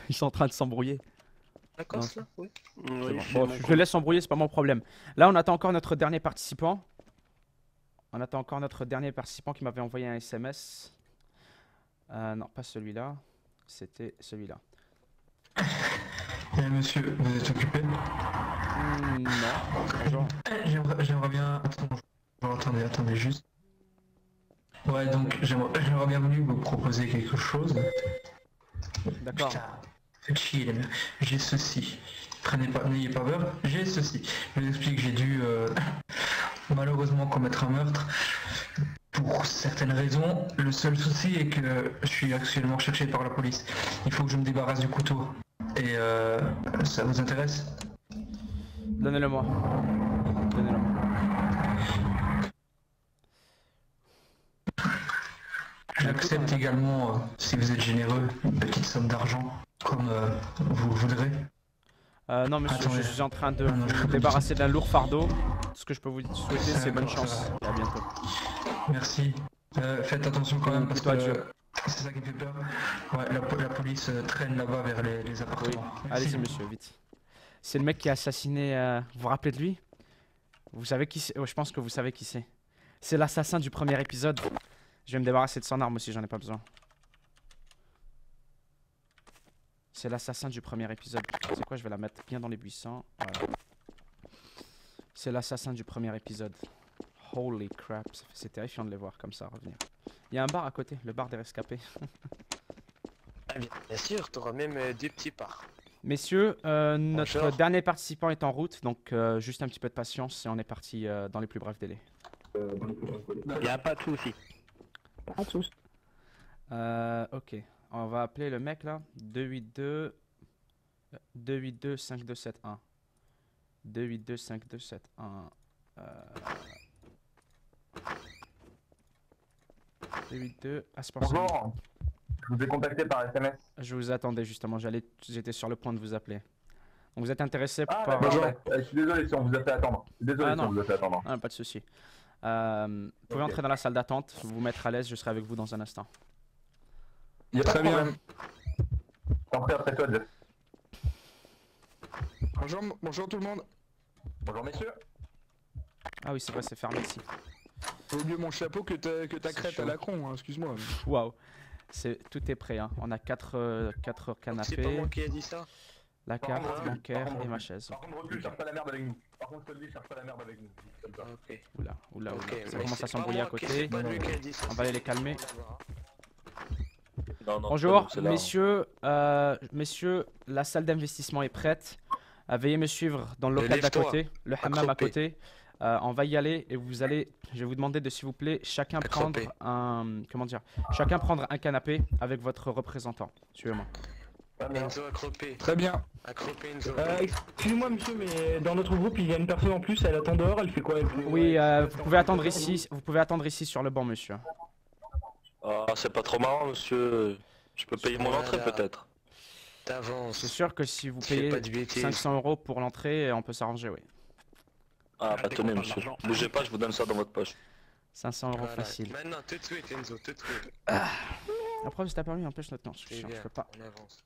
Ils sont en train de s'embrouiller. D'accord, Non, ça? Oui. C'est bon. Bon, je le laisse embrouiller, c'est pas mon problème. Là, on attend encore notre dernier participant. On attend encore notre dernier participant qui m'avait envoyé un SMS. Non, pas celui-là. C'était celui-là. Monsieur, vous êtes occupé? Non. Bonjour. J'aimerais bien... Attendez juste. Ouais, donc j'aimerais bien voulu vous proposer quelque chose. D'accord. Putain, faites chier les mecs. J'ai ceci. N'ayez pas peur, j'ai ceci. Je vous explique, j'ai dû malheureusement commettre un meurtre. Pour certaines raisons, le seul souci est que je suis actuellement recherché par la police. Il faut que je me débarrasse du couteau. Et ça vous intéresse? Donnez-le-moi. Donnez-le-moi. J'accepte également, si vous êtes généreux, une petite somme d'argent, comme vous voudrez. Non, monsieur, Attendez. je suis en train de Non, je vous peux débarrasser d'un lourd fardeau. Ce que je peux vous souhaiter, c'est bonne D'accord, chance. ça Et à bientôt. Merci. Faites attention quand même parce Plutôt que adieu. c'est ça qui me fait peur. Ouais, la police traîne là-bas vers les Oui. appartements. Allez-y, monsieur, vite. C'est le mec qui a assassiné. Vous vous rappelez de lui? Vous savez qui c'est? Ouais, je pense que vous savez qui c'est. C'est l'assassin du premier épisode. Je vais me débarrasser de son arme aussi, j'en ai pas besoin. C'est l'assassin du premier épisode. C'est quoi? Je vais la mettre bien dans les buissons. Voilà. C'est l'assassin du premier épisode. Holy crap, c'est terrifiant de les voir comme ça revenir. Il y a un bar à côté, le bar des rescapés. Bien sûr, t'auras même deux petits parts. Messieurs, notre Bonjour. dernier participant est en route, donc juste un petit peu de patience et on est parti dans les plus brefs délais. Il n'y a pas de souci. À tous. Ok, on va appeler le mec là, 282 5271. 282 5271. 282. Ah, c'est pas ça. Bonjour, je vous ai contacté par SMS. Je vous attendais justement, j'étais sur le point de vous appeler. Donc vous êtes intéressé Ah, par... d'accord, ouais. Je suis désolé si on vous a fait attendre. Je suis désolé Ah, si non. on vous a fait attendre. Ah, pas de souci. Vous pouvez Ok. entrer dans la salle d'attente, vous mettre à l'aise, je serai avec vous dans un instant. Il y a pas Très de bien. problème. T'en prie après toi, Jeff. Bonjour tout le monde. Bonjour messieurs. Ah oui, c'est vrai, c'est fermé ici. Au mieux mon chapeau que ta C'est crête chaud. à Lacron, hein, excuse-moi. Waouh. Tout est prêt, hein. On a 4 C'est pas canapés, moi qui ai dit ça. la Par carte contre, bancaire par contre, et ma chaise. Par contre, recule, cherche pas la merde avec nous. Par contre, je te le dis, cherche pas la merde avec nous. Comme ça. Ok. Oula, oula, Ok, oula. Ça mais commence c'est à pas s'embrouiller à moi qui- côté. c'est pas lui qui a dit ça, On va aller c'est les calmer. là-bas. Non, non, Bonjour, c'est là, messieurs, messieurs, la salle d'investissement est prête. Veuillez me suivre dans le local d'à Lève-toi, côté, le hammam à accroupé. côté. On va y aller et vous allez, je vais vous demander de s'il vous plaît, chacun prendre Accroupé. chacun prendre un canapé avec votre représentant. Suivez-moi. Enzo accroupé. Très bien. Accroupé Enzo. Excusez-moi monsieur, mais dans notre groupe il y a une personne en plus, elle attend dehors, elle fait quoi? Oui, vous pouvez attendre ici, sur le banc, monsieur. Ah, c'est pas trop marrant, monsieur. Je peux payer mon entrée Voilà. peut-être. T'avances. C'est sûr que si vous Fais payez pas de bêtises. 500 € pour l'entrée, on peut s'arranger, oui. Ah, bah tenez, monsieur. Bougez pas, je vous donne ça dans votre poche. 500 € Voilà. facile. Maintenant, tout de suite Enzo, tout de suite. Après, c'est ta permis, en plus, notre temps. C'est Je bien, peux pas. on avance.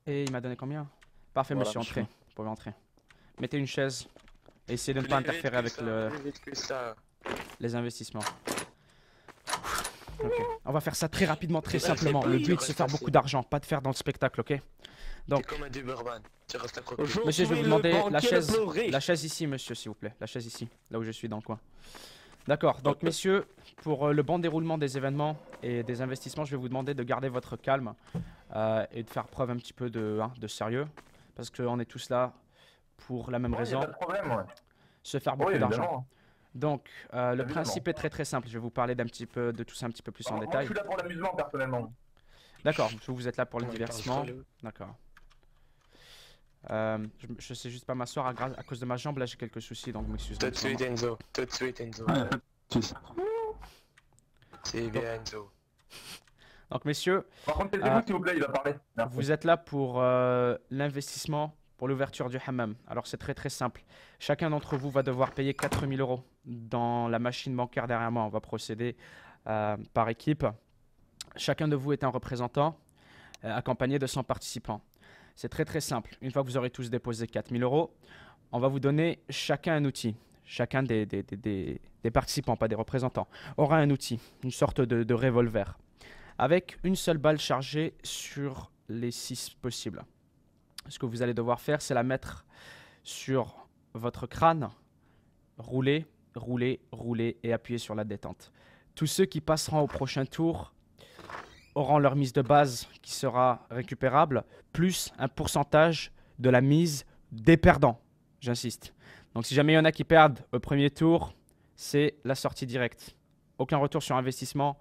Et il m'a donné combien? Parfait, Voilà, monsieur, monsieur. entrez. Vous pouvez entrer. Mettez une chaise. Et essayez de ne Plus pas vite interférer que avec ça, plus vite que ça. les investissements. Ok. On va faire ça très rapidement, très C'est simplement. pas Le dur, but, c'est c'est de faire facile. beaucoup d'argent, pas de faire dans le spectacle, ok? T'es Donc, comme un Duberman. Tu restes accroupé. monsieur, je vais vous Aujourd'hui, le demander la banquier chaise. pleuré. La chaise ici, monsieur, s'il vous plaît. La chaise ici, là où je suis, dans le coin. D'accord. Donc, Ok. messieurs, pour le bon déroulement des événements et des investissements, je vais vous demander de garder votre calme et de faire preuve un petit peu de sérieux. Parce qu'on est tous là pour la même Ouais, y a raison, pas de problème, ouais. se faire beaucoup Oui, d'argent. évidemment. Donc, le Évidemment. principe est très très simple. Je vais vous parler d'un petit peu de tout ça un petit peu plus en Moi, je détail. suis là pour l'amusement, personnellement. D'accord. Vous êtes là pour le Ouais, divertissement. parle solo. D'accord. Je sais juste pas m'asseoir à cause de ma jambe. Là, j'ai quelques soucis, donc m'excuse. Tout de suite Enzo, tout de suite Enzo. C'est bien Enzo. Donc, messieurs, Par contre, taisez-vous, s'il vous plaît, il va parler. Merci. vous êtes là pour l'investissement, pour l'ouverture du hammam. Alors, c'est très très simple. Chacun d'entre vous va devoir payer 4000 € dans la machine bancaire derrière moi. On va procéder par équipe. Chacun de vous est un représentant. accompagné de 100 participants. C'est très très simple. Une fois que vous aurez tous déposé 4 000 €, on va vous donner chacun un outil. Chacun des participants, pas des représentants, aura un outil, une sorte de revolver, avec une seule balle chargée sur les 6 possibles. Ce que vous allez devoir faire, c'est la mettre sur votre crâne, rouler, rouler, rouler et appuyer sur la détente. Tous ceux qui passeront au prochain tour auront leur mise de base qui sera récupérable, plus un pourcentage de la mise des perdants. J'insiste. Donc si jamais il y en a qui perdent au premier tour, c'est la sortie directe. Aucun retour sur investissement,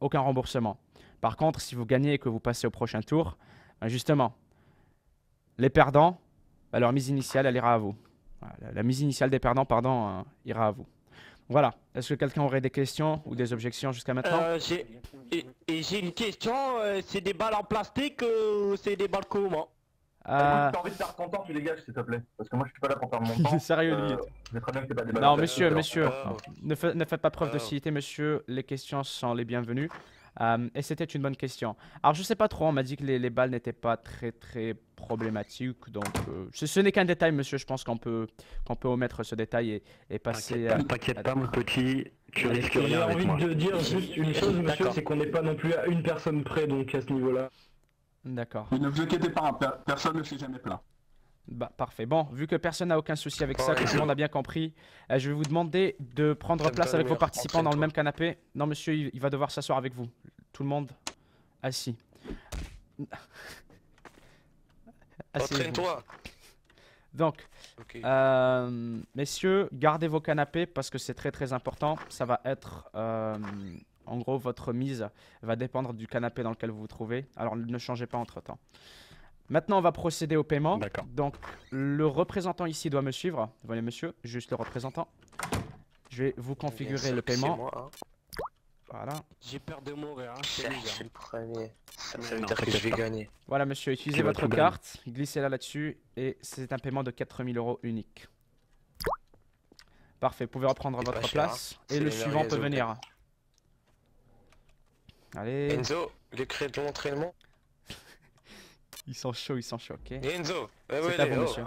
aucun remboursement. Par contre, si vous gagnez et que vous passez au prochain tour, ben justement, les perdants, ben leur mise initiale, elle ira à vous. Voilà, la mise initiale des perdants, pardon, ira à vous. Voilà. Est-ce que quelqu'un aurait des questions ou des objections jusqu'à maintenant? J'ai une question, c'est des balles en plastique ou c'est des balles comment? Si t'as envie de faire ton temps, tu dégages s'il te plaît. Parce que moi je suis pas là pour perdre mon temps. Sérieux, lui. Je sais très bien que c'est pas des balles Non, en plastique. monsieur, ne faites pas preuve de civilité, monsieur. Les questions sont les bienvenues. Et c'était une bonne question. Alors, je sais pas trop, on m'a dit que les balles n'étaient pas très problématiques. Donc, ce n'est qu'un détail, monsieur. Je pense qu'on peut omettre ce détail et passer à... T'inquiète pas, mon petit, tu risques J'ai rien avec envie moi. de dire juste une chose, monsieur, c'est qu'on n'est pas non plus à une personne près, donc à ce niveau-là. D'accord. Ne vous inquiétez pas, personne ne s'est jamais plaint. Bah, parfait. Bon, vu que personne n'a aucun souci avec ça, que tout le monde a bien compris, je vais vous demander de prendre J'aime place pas avec le vos mur, participants dans le entraîne-toi. même canapé. Non, monsieur, il va devoir s'asseoir avec vous. Tout le monde assis. Asseyez-vous. Entraîne-toi. Donc, Ok. messieurs, gardez vos canapés parce que c'est très important. Ça va être, en gros, votre mise va dépendre du canapé dans lequel vous vous trouvez. Alors, ne changez pas entre-temps. Maintenant, on va procéder au paiement. D'accord. Donc, le représentant ici doit me suivre. Voyez, monsieur, juste le représentant. Je vais vous configurer le paiement. Moi, hein. Voilà. J'ai peur de mourir, hein, je te le dis, Je suis hein. le premier. Ça Mais veut non, dire que je t'inquiète vais pas. gagner. Voilà, monsieur, utilisez Tu vas votre tout gagner. carte, glissez-la là-dessus et c'est un paiement de 4 000 € unique. Parfait, vous pouvez reprendre C'est votre pas cher, place hein. et C'est le les suivant peut merguez au venir. Allez, Enzo, le crédit de l'entraînement. ils sont chauds, ok. Enzo, C'est à vous, monsieur.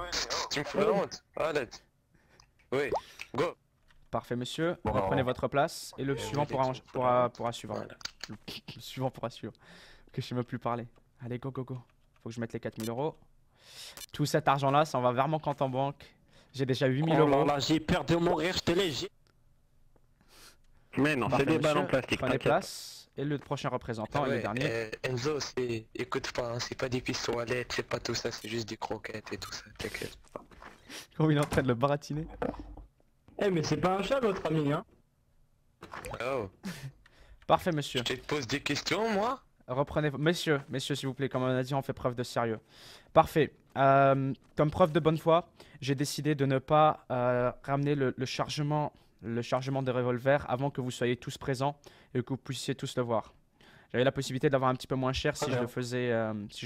Tu me fous la honte. Arrête. Oui, go. Parfait, monsieur, Bon, reprenez alors. votre place et le Oui, suivant oui, pourra suivre. Voilà. Le suivant pourra suivre. Que je ne sais même plus parler. Allez, go. Faut que je mette les 4 000 €. Tout cet argent-là, ça en va vers mon compte en banque. J'ai déjà 8 000 Oh là €. là, j'ai peur de mourir, je te l'ai dit. Mais non, c'est Parfait, des balles en monsieur. plastique, Prenez t'inquiète. place. Et le prochain représentant et le Ouais, dernier. Enzo, écoute pas, hein, c'est pas des pistolets, c'est pas tout ça, c'est juste des croquettes et tout ça, t'inquiète. Comment il est en train de le baratiner. Eh, mais c'est pas un chat, votre ami, hein. Oh, Parfait, monsieur. je te pose des questions, moi? Reprenez... Messieurs, s'il vous plaît, comme on a dit, on fait preuve de sérieux. Parfait. Comme preuve de bonne foi, j'ai décidé de ne pas ramener le chargement des revolvers avant que vous soyez tous présents et que vous puissiez tous le voir. J'avais la possibilité d'avoir un petit peu moins cher si je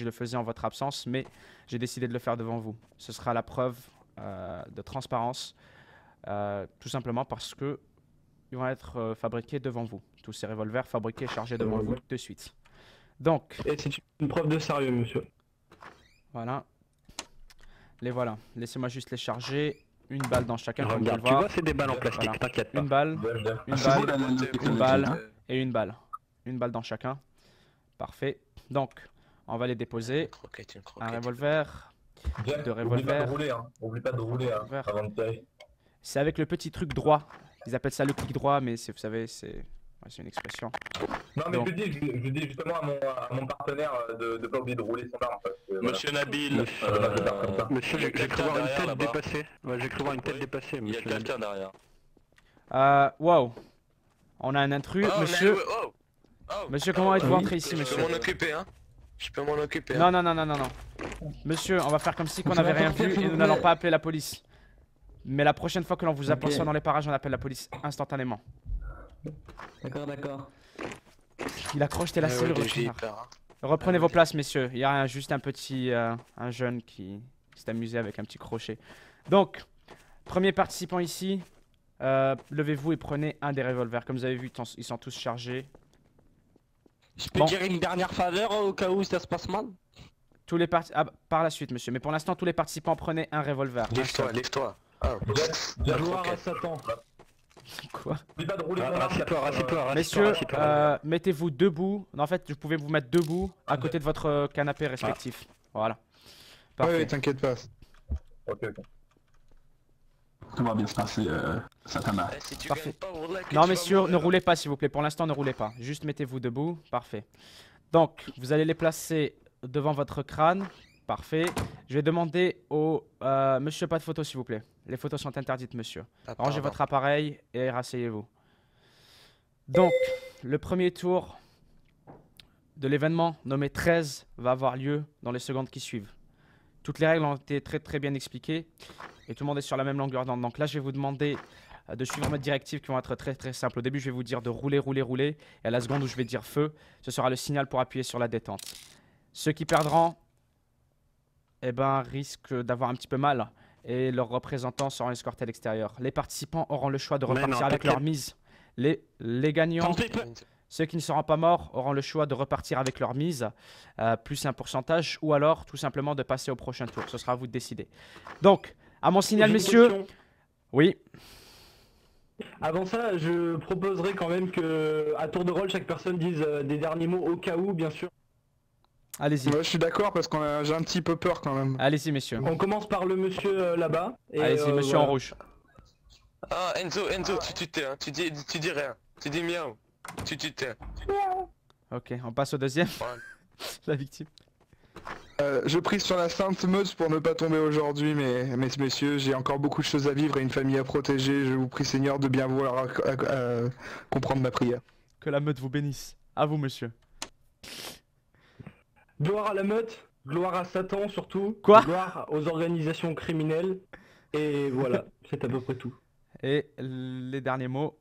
le faisais en votre absence, mais j'ai décidé de le faire devant vous. Ce sera la preuve de transparence, tout simplement parce que ils vont être fabriqués devant vous. Tous ces revolvers fabriqués et chargés devant vous de suite. Donc, Et c'est une preuve de sérieux, monsieur. voilà. Les voilà. Laissez-moi juste les charger. Une balle dans chacun, comme vous Regarde, le tu vois, voir. c'est des balles en plastique, Voilà. t'inquiète pas. Une balle, une C'est beau, balle la technologie, une balle. hein. et une balle. Une balle dans chacun. Parfait. Donc, on va les déposer. Une croquette, une Un croquette. revolver. Jack, De oublie pas revolver. de rouler, hein. Oublie pas de rouler, hein, Revolver. avant de tirer. C'est avec le petit truc droit. Ils appellent ça le clic droit, mais vous savez, c'est une expression. Non, mais Donc. je dis justement à mon partenaire de pas oublier de rouler son arme. Parce que, voilà. Monsieur Nabil, Monsieur, j'ai cru quelqu'un voir une derrière, tête là-bas. dépasser. Ouais, j'ai cru voir une tête Oui. dépasser, il y a monsieur. quelqu'un derrière. Wow. On a un intrus. Oh, Monsieur, mais- oh, oh, monsieur, oh, comment êtes-vous oui. entré ici, Je monsieur? peux m'en occuper, hein. Je peux m'en occuper. hein. Non. Monsieur, on va faire comme si qu'on n'avait rien vu et nous n'allons pas appeler la police. Mais la prochaine fois que l'on vous aperçoit dans les parages, on appelle la police instantanément. D'accord. Il a crocheté la Ah ouais, serrure, le j'ai connard. peur, hein. Reprenez vos places, messieurs. Il y a juste un petit, un jeune qui s'est amusé avec un petit crochet. Donc, premier participant ici, levez-vous et prenez un des revolvers. Comme vous avez vu, ils sont tous chargés. Je peux Bon. dire une dernière faveur au cas où ça se passe mal? Tous les par la suite, monsieur. Mais pour l'instant, tous les participants prenaient un revolver. Lève-toi, lève-toi. Ah, Gloire à Satan. Quoi? N'oublie pas de rouler ton arme. Rassieds-toi, Messieurs, mettez-vous debout. En fait, vous pouvez vous mettre debout à côté de votre canapé respectif. Voilà. Parfait. Ouais, t'inquiète pas. Ok, ok. Tout va bien se passer, Satana. Si tu Parfait. gagnes pas, Wallah, que tu Non, vas messieurs, mourir. ne roulez pas, s'il vous plaît. Pour l'instant, ne roulez pas. Juste mettez-vous debout. Parfait. Donc, vous allez les placer devant votre crâne. Parfait. Je vais demander au... monsieur, pas de photos, s'il vous plaît. Les photos sont interdites, monsieur. Ah, Rangez pardon. votre appareil et rasseyez-vous. Donc, le premier tour de l'événement nommé 13 va avoir lieu dans les secondes qui suivent. Toutes les règles ont été très bien expliquées et tout le monde est sur la même longueur d'onde. Donc là, je vais vous demander de suivre mes directives qui vont être très simples. Au début, je vais vous dire de rouler. Et à la seconde où je vais dire feu, ce sera le signal pour appuyer sur la détente. Ceux qui perdront, eh ben, risquent d'avoir un petit peu mal et leurs représentants seront escortés à l'extérieur. Les participants auront le choix de Mais repartir non, avec leur mise. Les gagnants, ceux qui ne seront pas morts, auront le choix de repartir avec leur mise, plus un pourcentage, ou alors tout simplement de passer au prochain tour. Ce sera à vous de décider. Donc, à mon signal, J'ai une messieurs. question. Oui. Avant ça, je proposerais quand même que, à tour de rôle, chaque personne dise des derniers mots au cas où, bien sûr. Allez-y. Ouais, je suis d'accord parce que j'ai un petit peu peur quand même. Allez-y, messieurs. On commence par le monsieur là-bas. et, Allez-y, monsieur en voilà. rouge. Ah, Enzo, tu tais, hein. Tu dis rien. Tu dis miaou. Tu tais. Ok, on passe au deuxième. Voilà. La victime. Je prie sur la sainte meute pour ne pas tomber aujourd'hui, mais messieurs, j'ai encore beaucoup de choses à vivre et une famille à protéger. Je vous prie, Seigneur, de bien vouloir comprendre ma prière. Que la meute vous bénisse. À vous, monsieur. Gloire à la meute, gloire à Satan surtout. Quoi? Gloire aux organisations criminelles. Et voilà, c'est à peu près tout. Et les derniers mots.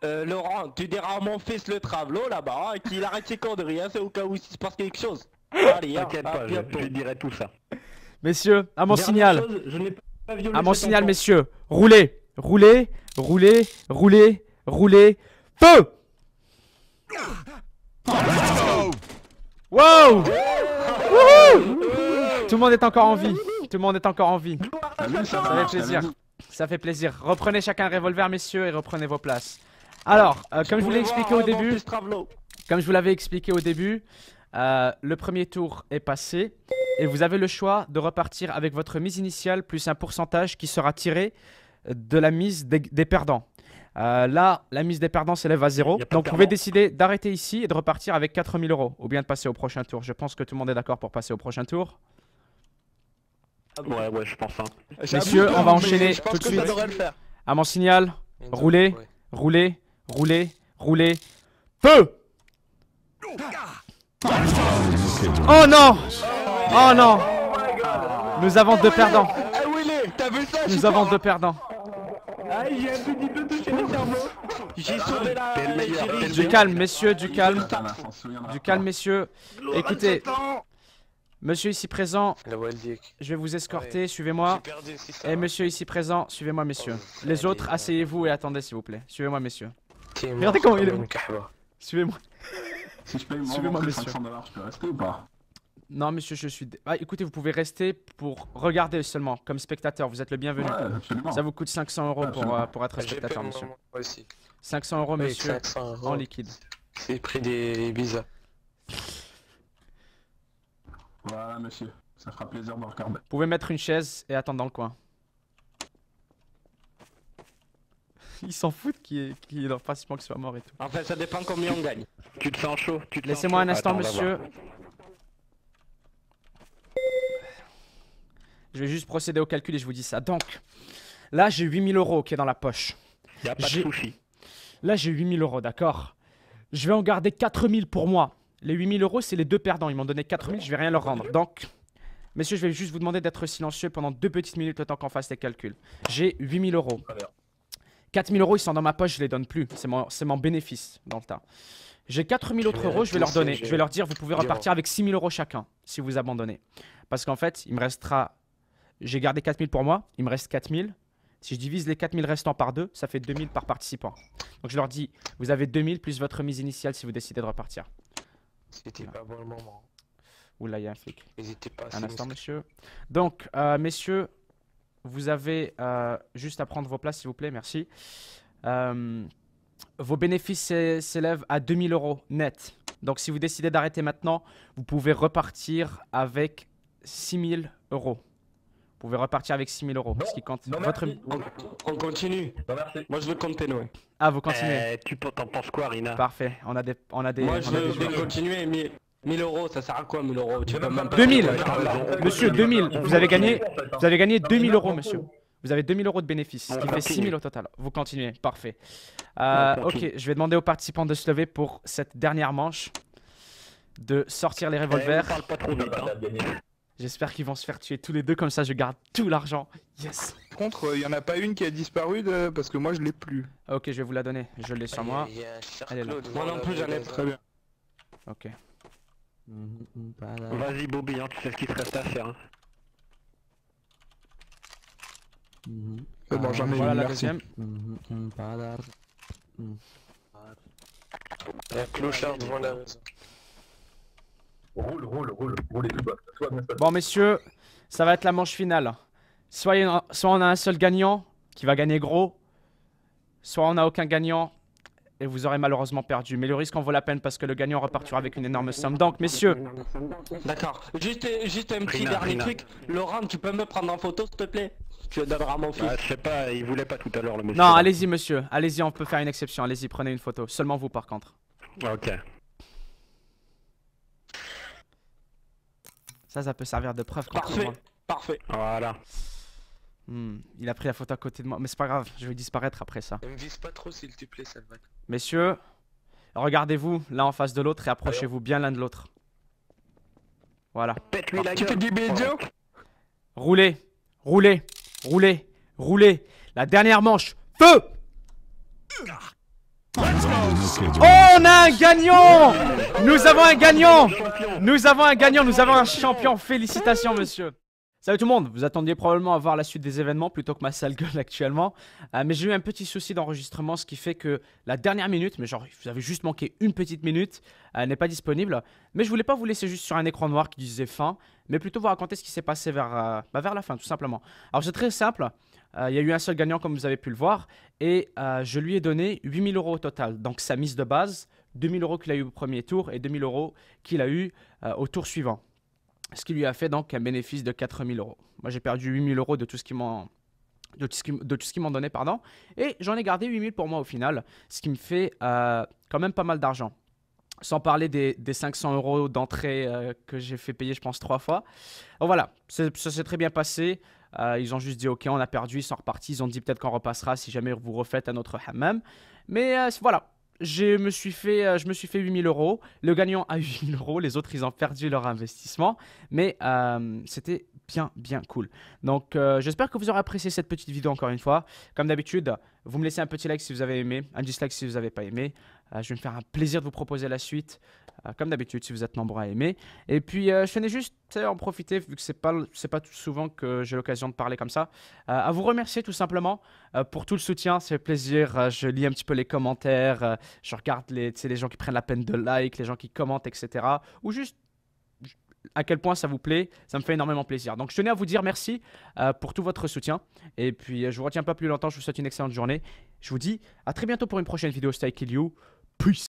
Laurent, tu diras à mon fils le Travelo là-bas, hein, qu'il arrête ses conneries, hein, c'est au cas où il se passe quelque chose. Allez, hein, T'inquiète à pas, bientôt. je lui dirai tout ça. Messieurs, à mon Dernière signal. chose, je n'ai pas violé À mon cet signal, enfant. messieurs. Roulez. Feu! Wow! Wouhou! Tout le monde est encore en vie. Ça fait plaisir. Ça fait plaisir. Reprenez chacun un revolver, messieurs, et reprenez vos places. Alors, comme je vous l'ai expliqué au début, le premier tour est passé et vous avez le choix de repartir avec votre mise initiale plus un pourcentage qui sera tiré de la mise des perdants. Là, la mise des perdants s'élève à 0. Donc, vous pouvez décider d'arrêter ici et de repartir avec 4 000 € ou bien de passer au prochain tour. Je pense que tout le monde est d'accord pour passer au prochain tour. Ouais, je pense. Hein. Messieurs, on va enchaîner je pense tout de que suite. ça devrait le faire. À mon signal, Enzo, roulez, ouais. roulez. Feu! Oh non! Oh non! Nous avons deux perdants. Ah Willy, t'as vu ça? Nous avons deux perdants. Ah, j'ai un petit peu touché le cerveau. J'ai sauvé la... Du calme, messieurs, du calme. Satana s'en souviendra Du pas. calme, messieurs. Écoutez, monsieur ici présent, La Waldic. je vais vous escorter, J'ai suivez-moi. perdu aussi ça. Et monsieur ici présent, suivez-moi, messieurs. Les autres, asseyez-vous et attendez, s'il vous plaît. Suivez-moi, messieurs. Regardez comment il est. Suivez-moi. Si je paye mon Suivez-moi, entrée monsieur. 500 $, je peux rester ou pas? Non, monsieur, je suis... Ah, écoutez, vous pouvez rester pour regarder seulement, comme spectateur. Vous êtes le bienvenu. Ouais, absolument. Ça vous coûte 500 € Absolument. pour être J'ai fait spectateur, mon monsieur. moment aussi. 500 €, Oui, monsieur, 500 € en liquide. C'est le prix des visas. Voilà, monsieur. Ça fera plaisir de regarder. Vous pouvez mettre une chaise et attendre dans le coin. Ils s'en foutent qui est leur participant qui soit mort et tout. Enfin, ça dépend combien on gagne. Tu te sens chaud, Laissez-moi un instant, Attends, on va monsieur. voir. Je vais juste procéder au calcul et je vous dis ça. Donc, là, j'ai 8 000 € qui est dans la poche. Y a pas de J'ai- souci. Là, j'ai 8 000 €, d'accord? Je vais en garder 4 000 pour moi. Les 8 000 €, c'est les deux perdants. Ils m'ont donné 4 000, je vais rien leur rendre. Donc, messieurs, je vais juste vous demander d'être silencieux pendant 2 petites minutes le temps qu'on fasse les calculs. J'ai 8 000 €. 4 000 €, ils sont dans ma poche, je les donne plus. C'est mon bénéfice dans le tas. J'ai 4 000 autres euros, je vais leur donner. Je vais leur dire, vous pouvez repartir avec 6 000 € chacun si vous abandonnez. Parce qu'en fait, il me restera... J'ai gardé 4 000 pour moi, il me reste 4 000. Si je divise les 4000 restants par 2, ça fait 2000 par participant. Donc je leur dis, vous avez 2000 plus votre remise initiale si vous décidez de repartir. C'était pas bon le moment. Oula, il y a un flic. N'hésitez pas à Un instant, s'inscrire. monsieur. Donc, messieurs, vous avez juste à prendre vos places, s'il vous plaît. Merci. Vos bénéfices s'élèvent à 2000 € net. Donc, si vous décidez d'arrêter maintenant, vous pouvez repartir avec 6000 €. Vous pouvez repartir avec 6000 €. Ce qui compte. Non, Votre... merci. On continue. Non, merci. Moi je veux continuer. Ah, vous continuez. Tu t'en penses quoi, Rina? Parfait. On a des. Moi je on a des veux joueurs. continuer. 1000 €, ça sert à quoi 1000 €? Tu peux même pas. 2000. Ouais, Monsieur, 2000. Vous avez gagné 2000 €, monsieur. Vous avez 2000 € de bénéfices, ce qui On fait continue. 6000 au total. Vous continuez, parfait. On Ok, continue. je vais demander aux participants de se lever pour cette dernière manche, de sortir les revolvers. Parle pas trop vite, hein. J'espère qu'ils vont se faire tuer tous les deux, comme ça je garde tout l'argent. Yes. Par contre, il y en a pas une qui a disparu parce que moi je l'ai plus. Ok, je vais vous la donner, je l'ai sur moi. Il y a un cercle Elle est là. devant Moi non la plus, j'en ai maison. très bien. Ok. Vas-y, Bobby, hein, tu sais ce qu'il te reste à faire. Hein. C'est bon, j'en ai Voilà une, la merci. deuxième. Il y a un clochard devant la maison. Roulez tout bas. Tout va bien se passer. Bon messieurs, ça va être la manche finale. Soit on a un seul gagnant qui va gagner gros, soit on n'a aucun gagnant et vous aurez malheureusement perdu. Mais le risque en vaut la peine parce que le gagnant repartira avec une énorme somme. Donc messieurs, D'accord. Juste un petit Rina, dernier Rina. truc. Laurent, tu peux me prendre en photo s'il te plaît? Tu le donneras à mon fils. Bah, je sais pas, il voulait pas tout à l'heure le monsieur. non allez-y monsieur, allez-y, on peut faire une exception. Allez-y, prenez une photo. Seulement vous par contre. Ok. Ça peut servir de preuve contre Parfait. moi. Parfait. Voilà. Il a pris la photo à côté de moi. Mais c'est pas grave, je vais disparaître après ça. Ne me vise pas trop s'il te plaît, Salvan. Messieurs, regardez-vous l'un en face de l'autre et approchez-vous bien l'un de l'autre. Voilà. Pète-lui la Tu fais gueule. du bédio? Roulez, roulez, roulez, roulez. La dernière manche. Feu! Oh, on a un gagnant! Nous avons un gagnant! Nous avons un gagnant, nous avons un champion. Félicitations, monsieur. Salut tout le monde, vous attendiez probablement à voir la suite des événements plutôt que ma sale gueule actuellement. Mais j'ai eu un petit souci d'enregistrement, ce qui fait que la dernière minute, mais genre vous avez juste manqué une petite minute, n'est pas disponible. Mais je voulais pas vous laisser juste sur un écran noir qui disait fin, mais plutôt vous raconter ce qui s'est passé vers la fin tout simplement. Alors c'est très simple, il y a eu un seul gagnant comme vous avez pu le voir, et je lui ai donné 8000 € au total. Donc sa mise de base, 2000 € qu'il a eu au premier tour et 2000 € qu'il a eu au tour suivant. Ce qui lui a fait donc un bénéfice de 4000 €. Moi j'ai perdu 8000 € de tout ce qu'ils m'ont donné, pardon. Et j'en ai gardé 8000 pour moi au final, ce qui me fait quand même pas mal d'argent. Sans parler des 500 € d'entrée que j'ai fait payer je pense 3 fois. Donc voilà, ça s'est très bien passé. Ils ont juste dit ok, on a perdu, ils sont repartis. Ils ont dit peut-être qu'on repassera si jamais vous refaites un autre hammam. Mais voilà. Je me suis fait 8000 €. Le gagnant a 8000 €. Les autres, ils ont perdu leur investissement. Mais c'était bien cool. Donc, j'espère que vous aurez apprécié cette petite vidéo encore une fois. Comme d'habitude, vous me laissez un petit like si vous avez aimé, un dislike si vous n'avez pas aimé. Je vais me faire un plaisir de vous proposer la suite. Comme d'habitude, si vous êtes nombreux à aimer. Et puis, je tenais juste à en profiter, vu que c'est pas tout souvent que j'ai l'occasion de parler comme ça, à vous remercier tout simplement pour tout le soutien. Ça fait plaisir. Je lis un petit peu les commentaires. Je regarde les gens qui prennent la peine de like, les gens qui commentent, etc. Ou juste à quel point ça vous plaît. Ça me fait énormément plaisir. Donc, je tenais à vous dire merci pour tout votre soutien. Et puis, je vous retiens pas plus longtemps. Je vous souhaite une excellente journée. Je vous dis à très bientôt pour une prochaine vidéo. Stay Kill You. Peace.